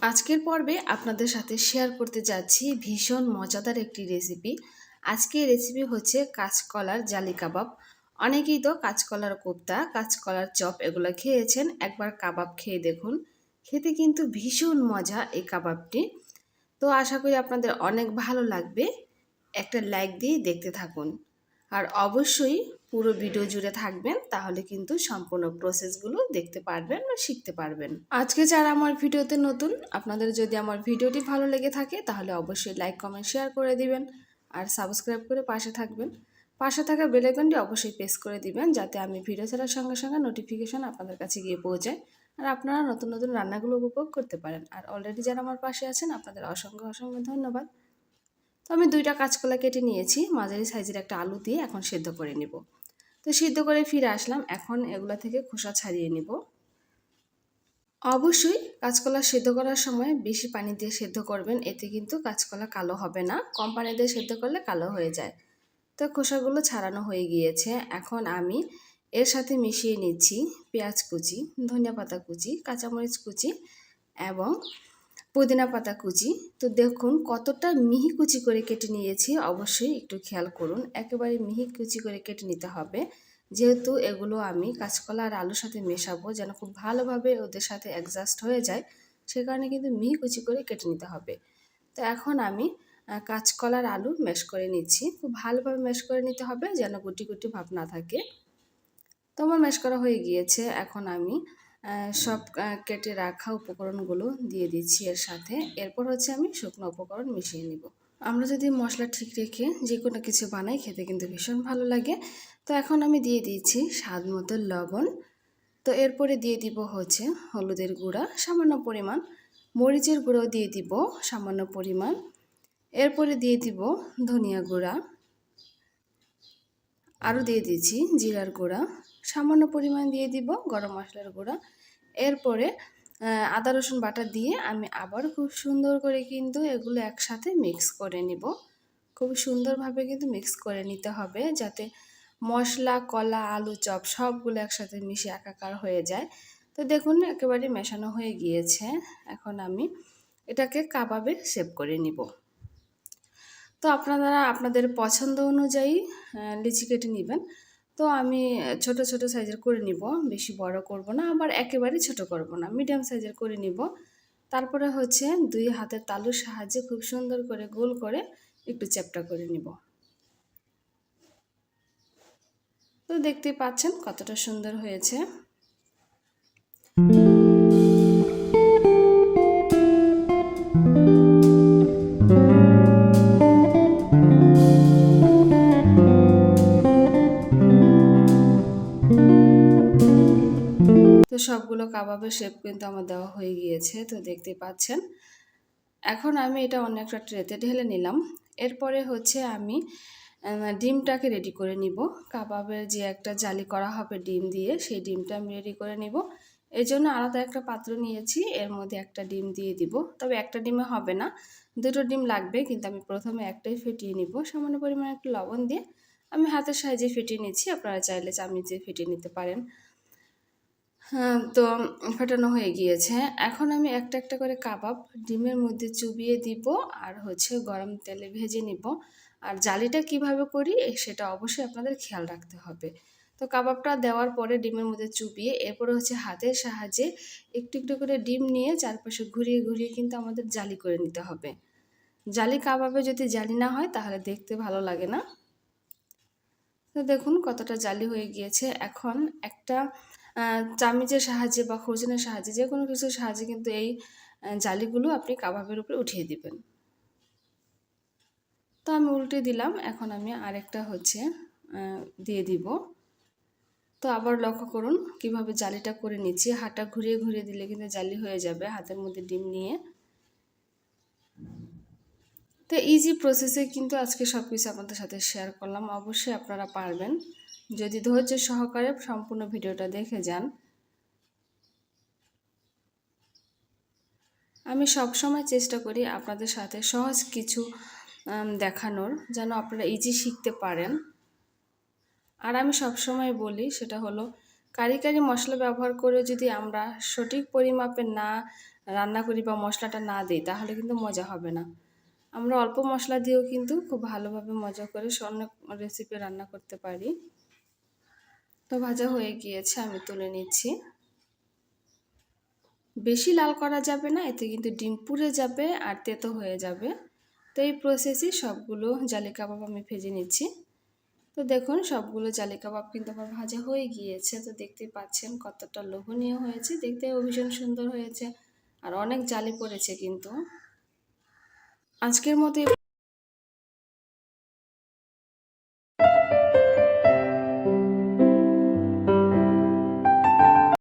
আজকের পর্বে আপনাদের সাথে শেয়ার করতে যাচ্ছি ভীষণ মজাদার একটি রেসিপি। আজকের রেসিপি হচ্ছে কাঁচকলার জালি কাবাব। অনেকেই তো কাঁচকলার কোপ্তা, কাঁচকলার চপ এগুলো খেয়েছেন, একবার কাবাব খেয়ে দেখুন। খেতে কিন্তু ভীষণ মজা এই কাবাবটি। তো আশা করি আপনাদের অনেক ভালো লাগবে। একটা লাইক দিয়ে দেখতে থাকুন, আর অবশ্যই পুরো ভিডিও জুড়ে থাকবেন, তাহলে কিন্তু সম্পূর্ণ প্রসেসগুলো দেখতে পারবেন বা শিখতে পারবেন। আজকে যারা আমার ভিডিওতে নতুন, আপনাদের যদি আমার ভিডিওটি ভালো লেগে থাকে তাহলে অবশ্যই লাইক, কমেন্ট, শেয়ার করে দিবেন আর সাবস্ক্রাইব করে পাশে থাকবেন। পাশে থাকা বেল আইকনটি অবশ্যই প্রেস করে দিবেন, যাতে আমি ভিডিও ছাড়ার সঙ্গে সঙ্গে নোটিফিকেশন আপনাদের কাছে গিয়ে পৌঁছায় আর আপনারা নতুন নতুন রান্নাগুলো উপভোগ করতে পারেন। আর অলরেডি যারা আমার পাশে আছেন আপনাদের অসংখ্য অসংখ্য ধন্যবাদ। তো আমি 2টা কাঁচকলা কেটে নিয়েছি, মাঝারি সাইজের একটা আলু দিয়ে এখন সেদ্ধ করে নিব। তো সিদ্ধ করে ফিরে আসলাম, এখন এগুলা থেকে খোসা ছাড়িয়ে নিব। অবশ্যই কাঁচকলা সেদ্ধ করার সময় বেশি পানি দিয়ে সেদ্ধ করবেন, এতে কিন্তু কাঁচকলা কালো হবে না। কম পানি দিয়ে সেদ্ধ করলে কালো হয়ে যায়। তো খোসাগুলো ছাড়ানো হয়ে গিয়েছে, এখন আমি এর সাথে মিশিয়ে নিচ্ছি পেঁয়াজ কুচি, ধনিয়া পাতা কুচি, কাঁচামরিচ কুচি এবং পুদিনা পাতা কুচি। তো দেখুন কতটা মিহি কুচি করে কেটে নিয়েছি, অবশ্যই একটু খেয়াল করুন, একেবারে মিহি কুচি করে কেটে নিতে হবে, যেহেতু এগুলো আমি কাঁচকলা আর আলুর সাথে মেশাবো, যেন খুব ভালোভাবে ওদের সাথে অ্যাডজাস্ট হয়ে যায়, সে কারণে কিন্তু মিহি কুচি করে কেটে নিতে হবে। তো এখন আমি কাঁচকলার আলু ম্যাশ করে নিচ্ছি, খুব ভালোভাবে ম্যাশ করে নিতে হবে যেন গুটি গুটি ভাব না থাকে। তো আমার ম্যাশ করা হয়ে গিয়েছে, এখন আমি সব কেটে রাখা উপকরণগুলো দিয়ে দিচ্ছি এর সাথে। এরপর হচ্ছে আমি শুকনো উপকরণ মিশিয়ে নিব। আমরা যদি মশলা ঠিক রেখে যে কোনো কিছু বানাই, খেতে কিন্তু ভীষণ ভালো লাগে। তো এখন আমি দিয়ে দিচ্ছি স্বাদ মতো লবণ। তো এরপরে দিয়ে দিব হচ্ছে হলুদের গুঁড়া সামান্য পরিমাণ, মরিচের গুঁড়াও দিয়ে দিব সামান্য পরিমাণ, এরপরে দিয়ে দিব ধনিয়া গুঁড়া, আরও দিয়ে দিচ্ছি জিরার গুঁড়া, সামান্য পরিমাণ দিয়ে দিব গরম মশলার গুঁড়া। এরপরে আদা রসুন বাটা দিয়ে আমি আবার খুব সুন্দর করে কিন্তু এগুলো একসাথে মিক্স করে নিব। খুব সুন্দরভাবে কিন্তু মিক্স করে নিতে হবে, যাতে মশলা, কলা, আলু, চপ সবগুলো একসাথে মিশে একাকার হয়ে যায়। তো দেখুন একেবারে মেশানো হয়ে গিয়েছে, এখন আমি এটাকে কাবাবে শেপ করে নিব। তো আপনারা আপনাদের পছন্দ অনুযায়ী লিচি কেটে নেবেন। তো আমি ছোট ছোট সাইজের করে নিব, বেশি বড় করব না, আবার একেবারে ছোট করব না, মিডিয়াম সাইজের করে নিব। তারপরে হচ্ছে 2 হাতের তালুর সাহায্যে খুব সুন্দর করে গোল করে একটু চ্যাপ্টা করে নিব। তো দেখতেই পাচ্ছেন কতটা সুন্দর হয়েছে। তো সবগুলো কাবাবের শেপ কিন্তু আমার দেওয়া হয়ে গিয়েছে, তো দেখতে পাচ্ছেন। এখন আমি এটা অন্য একটা ট্রেতে ঢেলে নিলাম। এরপরে হচ্ছে আমি ডিমটাকে রেডি করে নিব। কাবাবের যে একটা জালি করা হবে ডিম দিয়ে, সেই ডিমটা আমি রেডি করে নিব। এই জন্য আলাদা একটা পাত্র নিয়েছি, এর মধ্যে একটা ডিম দিয়ে দিব। তবে একটা ডিমে হবে না, 2টো ডিম লাগবে, কিন্তু আমি প্রথমে একটাই ফেটিয়ে নিব। সামান্য পরিমাণে একটু লবণ দিয়ে আমি হাতের সাহায্যে ফেটিয়ে নিচ্ছি, আপনারা চাইলে চামচ দিয়ে ফেটিয়ে নিতে পারেন। হ্যাঁ, তো ফেটানো হয়ে গিয়েছে, এখন আমি একটা একটা করে কাবাব ডিমের মধ্যে চুবিয়ে দিব আর হচ্ছে গরম তেলে ভেজে নিব। আর জালিটা কিভাবে করি সেটা অবশ্যই আপনাদের খেয়াল রাখতে হবে। তো কাবাবটা দেওয়ার পরে ডিমের মধ্যে চুবিয়ে এরপরে হচ্ছে হাতের সাহায্যে একটু একটু করে ডিম নিয়ে চারপাশে ঘুরিয়ে ঘুরিয়ে কিন্তু আমাদের জালি করে নিতে হবে। জালি কাবাবে যদি জালি না হয় তাহলে দেখতে ভালো লাগে না। তো দেখুন কতটা জালি হয়ে গিয়েছে, এখন একটা চামচের সাহায্যে বা খুরচুনের সাহায্যে যে কোনো কিছুর সাহায্যে কিন্তু এই জালিগুলো আপনি কাবাবের উপরে উঠিয়ে দিবেন। তো আমি উল্টে দিলাম, এখন আমি আরেকটা হচ্ছে দিয়ে দিব। তো আবার লক্ষ্য করুন কিভাবে জালিটা করে নিচ্ছি, হাতটা ঘুরিয়ে ঘুরিয়ে দিলে কিন্তু জালি হয়ে যাবে হাতের মধ্যে ডিম নিয়ে। তো ইজি প্রসেসে কিন্তু আজকে সব কিছু আপনাদের সাথে শেয়ার করলাম, অবশ্যই আপনারা পারবেন যদি ধৈর্য সহকারে সম্পূর্ণ ভিডিওটা দেখে যান। আমি সব সময় চেষ্টা করি আপনাদের সাথে সহজ কিছু দেখানোর, যেন আপনারা ইজি শিখতে পারেন। আর আমি সব সময় বলি সেটা হলো কারি কারি মশলা ব্যবহার করে যদি আমরা সঠিক পরিমাপে না রান্না করি বা মশলাটা না দিই তাহলে কিন্তু মজা হবে না। আমরা অল্প মশলা দিয়েও কিন্তু খুব ভালোভাবে মজা করে অনেক রেসিপি রান্না করতে পারি। তো ভাজা হয়ে গিয়েছে, আমি তুলে নিচ্ছি। বেশি লাল করা যাবে না, এতে কিন্তু ডিম পুড়ে যাবে আর তেতো হয়ে যাবে। তো এই প্রসেসে সবগুলো জালি কাবাব আমি ভেজে নিচ্ছি। তো দেখুন সবগুলো জালি কাবাব কিন্তু আমার ভাজা হয়ে গিয়েছে। তো দেখতে পাচ্ছেন কতটা লোভনীয় হয়েছে, দেখতেও ভীষণ সুন্দর হয়েছে আর অনেক জালি পড়েছে কিন্তু। আজকের মতো